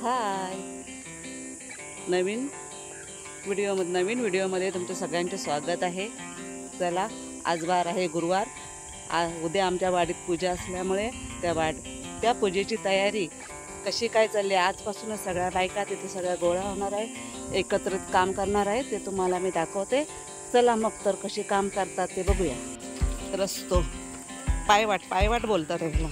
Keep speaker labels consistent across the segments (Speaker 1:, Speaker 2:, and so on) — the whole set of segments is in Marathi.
Speaker 1: हाय, नवीन व्हिडिओमध्ये तुमचं सगळ्यांचे स्वागत आहे। चला, आज वार आहे गुरुवार। उद्या आमच्या वाडीत पूजा असल्यामुळे त्या पूजेची तयारी कशी काय चालली, आजपासूनच सगळ्या बायका तिथे सगळ्या गोळा होणार आहे, एकत्रित काम करणार आहे, ते तुम्हाला मी दाखवते। चला मग तर कशी काम करतात ते बघूया। रस्तो पायवाट बोलतात ह्याला।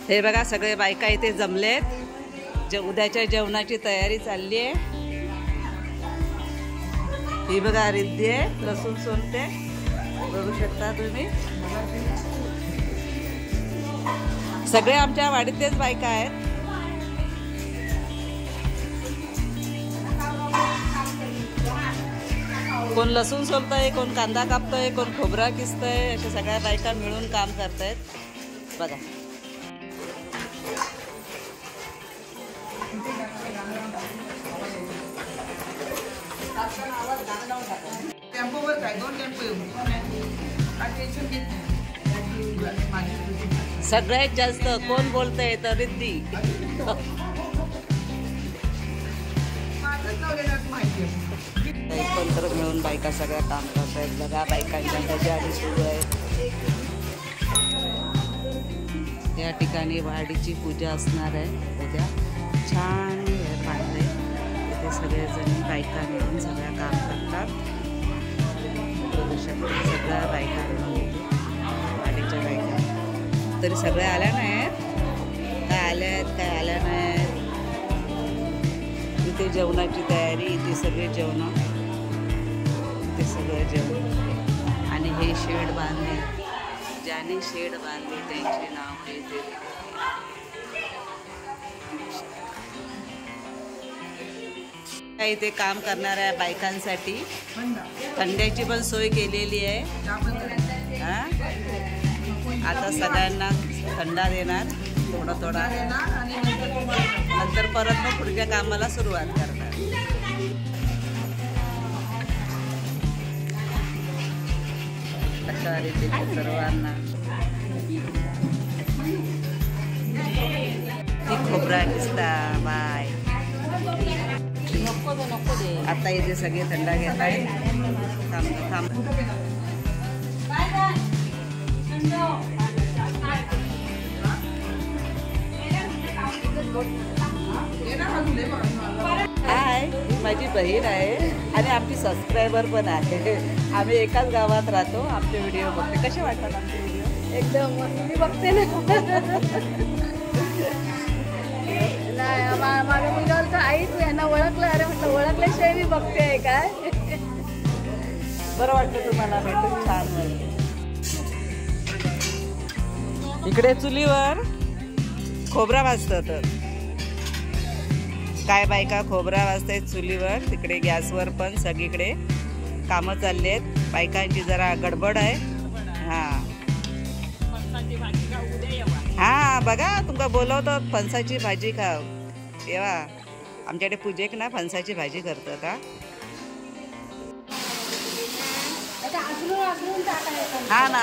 Speaker 1: हे बघा, सगळे बायका इथे जमलेत, उद्याच्या जेवणाची तयारी चालली आहे। ही बघा रिद्धी आहे, लसूण सोलते, बघू शकता तुम्ही। सगळे आमच्या वाडीतलेच बायका आहेत। कोण लसूण सोलतंय, कोण कांदा कापतंय, कोण खोबरा किसतंय, अशा सगळ्या बायका मिळून काम करतायत बघा। सगळ्यात जास्त कोण बोलतंय तर रिद्धी। एकत्र मिळून बायका सगळ्या काम करतायत बघा। बायकांच्या तयारी सुरू आहे। या ठिकाणी वाडीची पूजा असणार आहे उद्या। छान बांधले तिथे सगळेजण बायका मिळून सगळ्या काम करतात। बघू शकता सगळ्या बायका मिळून, वाडीच्या बायका तरी सगळ्या आल्या नाहीत, काय आल्या नाहीत। इथे जेवणाची तयारी, इथे सगळे जेवण, इथे सगळं जेवण। आणि हे शेड बांधले, ज्याने शेड बांधले त्यांचे नाव येते। इथे काम करणाऱ्या बायकांसाठी थंड्याची पण सोय केलेली आहे। आता सगळ्यांना थंडा देणार थोडा, नंतर परत मग पुढच्या कामाला सुरुवात करणार। अशा रीतीने सर्वांना खोबरा किसता बाय। आता इथे सगळे थंडा घेत आहे। थांब हाय, माझी बहीण आहे आणि आमची सबस्क्रायबर पण आहे। आम्ही एकाच गावात राहतो, आमचे व्हिडिओ बघते। कसे वाटतात आमचे व्हिडिओ? एकदम मी बघते ना। माझ्या मुलगा आई तू यांना ओळखलं? अरे म्हटलं ओळखल्याशिवाय मी बघते आहे काय? बरं वाटतं तुम्हाला भेटून, छान वाटतं। इकडे चुलीवर खोबरा भाजतात, काय बायका खोबरा भाजतायत चुलीवर, तिकडे गॅसवर पण सगळीकडे कामं चालली आहेत। बायकांची जरा गडबड आहे। हा बघा, तुमका बोलवतो फणसाची भाजी खाव येवा। आमच्याकडे पूजेक ना फणसाची भाजी करतात। हा ना,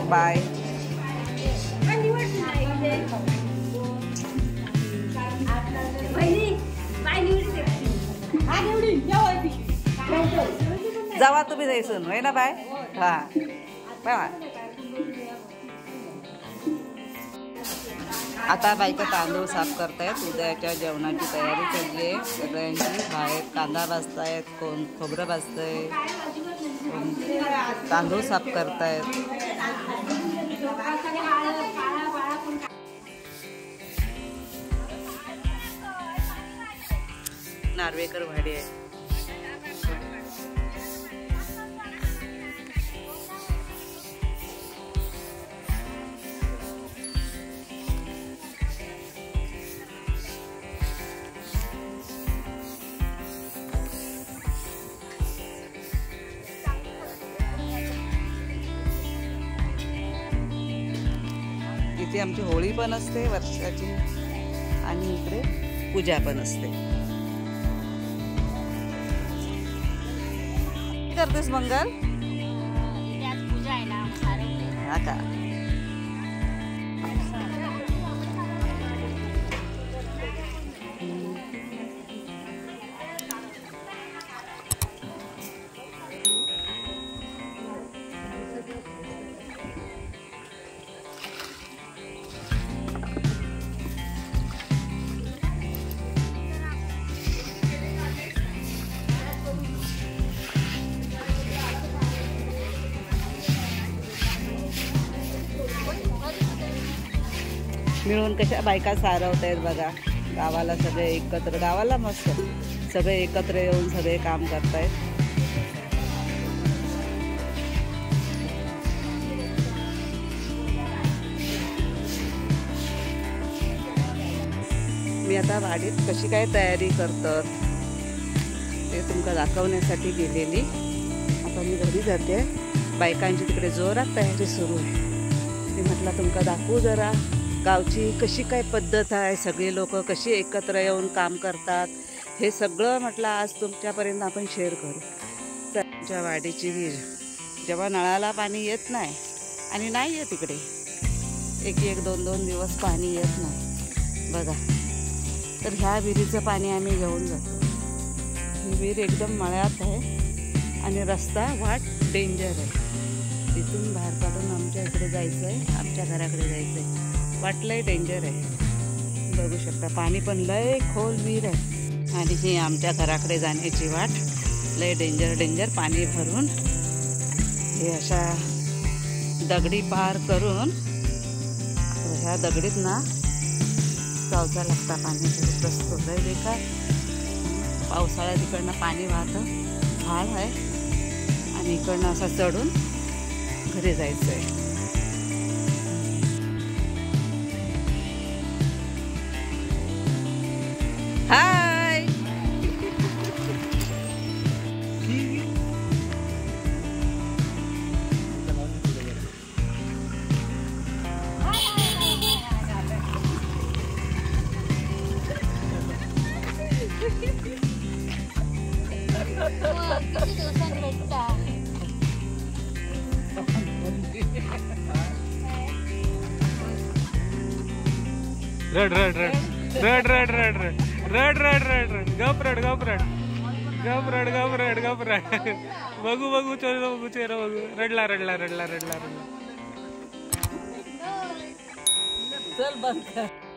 Speaker 1: बाय। जावा तुम्ही जायचं होय ना बाय। हा बाय। आता बायका तांदूळ साफ करतायत, उद्याच्या जेवणाची तयारी चालली आहे सगळ्यांची। बाहेर कांदा भाजतायत, कोण खोबरं भाजतंय, कोण तांदूळ साफ करतायत। नार्वेकर वाडी आहे। इथे आमची होळी पण असते वर्षाची आणि इकडे पूजा पण असते. काय करतेस मंगल?
Speaker 2: पूजा आहे ना.
Speaker 1: हा का? मिळून कशा बायका सारवत आहेत बघा. गावाला सगळे एकत्र, गावाला मस्त सगळे एकत्र येऊन सगळे काम करतायत. मी आता वाडीत कशी काय तयारी करतात ते तुमका दाखवण्यासाठी गेलेली. आता मी घरी जाते. बायकांची तिकडे जोरात तयारी सुरू आहे. मी म्हटलं तुमका दाखवू जरा गावची कशी काय पद्धत आहे, सगळे लोक कशी एकत्र येऊन काम करतात, हे सगळं म्हटलं आज तुमच्यापर्यंत आपण शेअर करू. आमच्या वाडीची विहीर जेव्हा नळाला पाणी येत नाही आणि नाही येत इकडे, एक दोन दिवस पाणी येत नाही बघा, तर ह्या विहिरीचं पाणी आम्ही घेऊन जातो. ही विहीर एकदम मळ्यात आहे आणि रस्ता वाट डेंजर आहे. तिथून बाहेर काढून आमच्या इकडे जायचं आहे, आमच्या घराकडे जायचं आहे. वाटलंय डेंजर आहे. बघू शकता पाणी पण लय खोल विहीर आहे आणि ही आमच्या घराकडे जाण्याची वाट लय डेंजर पाणी भरून हे अशा दगडी पार करून ह्या दगडीत ना जावचा लागता. पाणी रस्तो लय बेकार. पावसाळ्यात इकडनं पाणी वाहतं, झाड आहे आणि इकडनं असं चढून घरी जायचं आहे. हाय
Speaker 3: रड रड रड रड रड रड रड रड रड रड रड गप रड गप रड गप रड गप रड गप रड बघू बघू चेहरा बघू चेहरा बघू रडला रडला रडला रडला रडला.
Speaker 1: चल बंद कर.